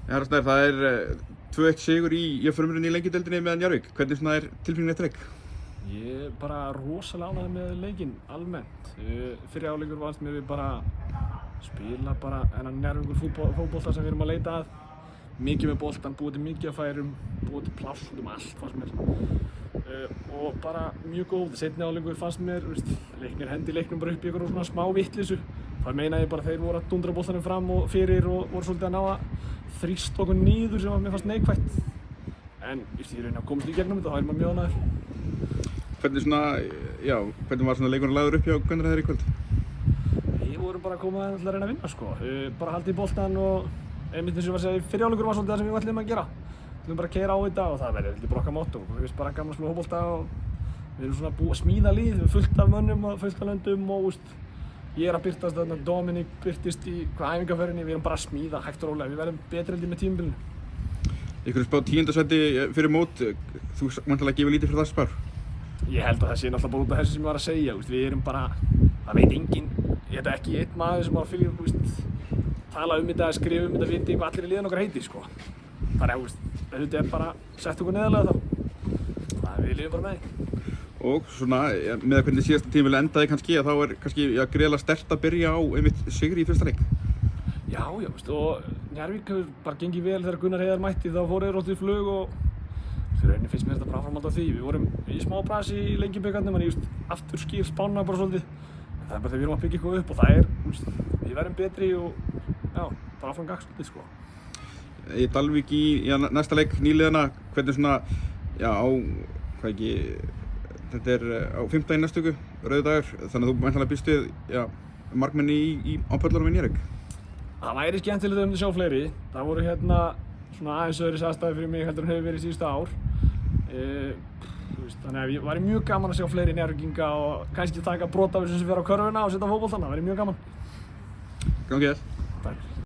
Herra Snær, það 2-1 sigur í frumrunni í Lengjudeildinni meðan Njarðvík. Hvernig svona tilfinningin eftir leik? Ég er bara rosalega ánægður með leikinn almennt. Fyrri hálfleikur fannst mér við bara spila bara þennan Njarðvíkur fótbolta sem við erum að leita að. Mikið með boltan, búið til mikið af færum, búið til pláss út allt fannst mér. Og bara mjög góð. Seinni hálfleikur fannst mér, leiknir hendi leiknum bara upp í einhverjum svona smá vitleysu. Það meina ég bara þeir voru að dundra boltanum fram og fyrir og voru svolítið að ná að þrýsta okkur niður sem mér fannst neikvætt. En í rauninni að komast í gegnum þetta, þá er maður mjög ánægður. Hvernig var svona leikurinn lagður upp hjá Gunnar Heiðar í kvöld? Við vorum bara að koma til að reyna að vinna sko. Bara haldið í boltan og einmitt eins og ég var að segja, fyrri hálfleikur var svolítið það sem við ætlum að gera. Við ætlum bara að keyra á þetta og það verður held ég bara okkar motto. Við erum bara gaman að spila fótbolta og við erum svona búið að smíða lið, við erum fullt af mönnum og fullt af löndum og ég er að birtast þarna, Dominik birtist í æfingaferðinni, við erum bara að smíða hægt og rólega, við verðum betri held ég með tímabilinu. Ykkur er spáð 10. sæti fyrir mót, þú væntanlega gefur lítið fyrir það spár? Ég held að það sé náttúrulega bara út af þessu sem ég var að segja, við erum bara, það veit enginn, ég er ekki einn maður sem var að fylgja, tala þetta, skrifa þetta, viti hvað allir í liðan okkar heitir sko. Þannig að þetta er bara, sett okkur neðarlega þá, við lifum bara með því. Og svona, með hvernig síðasta tímabil endaði kannski, að þá kannski gríðarlega sterkt að byrja á einmitt sigri í fyrsta leik. Já, og Njarðvík hefur bara gengið vel þegar Gunnar Heiðar mætti, þá fóru þeir í flug og fyrir rauninni finnst mér þetta bara framhald á því. Við vorum í smá brasi í Lengjubikarnum, en aftur skýr spána bara svolítið. En það er bara þegar við erum að byggja eitthvað upp og það við verðum betri og bara áfram gakk svolítið sko. Í Dalvík í næsta leik nýliðana, hvernig svona, þetta er á 5. næstu viku, rauður dagur, þannig að þú væntanlega býst við markmenni á pöllunum í Njarðvík. Það væri skemmtilegt að sjá fleiri. Það voru svona aðeins öðru aðstæður fyrir mig heldur en hefur verið síðustu ár. Þannig að það væri mjög gaman að sjá fleiri Njarðvíkinga og kannski taka brot af þessu sem fer á körfuna og setja fótboltann. Það væri mjög gaman. Gangi vel. Takk.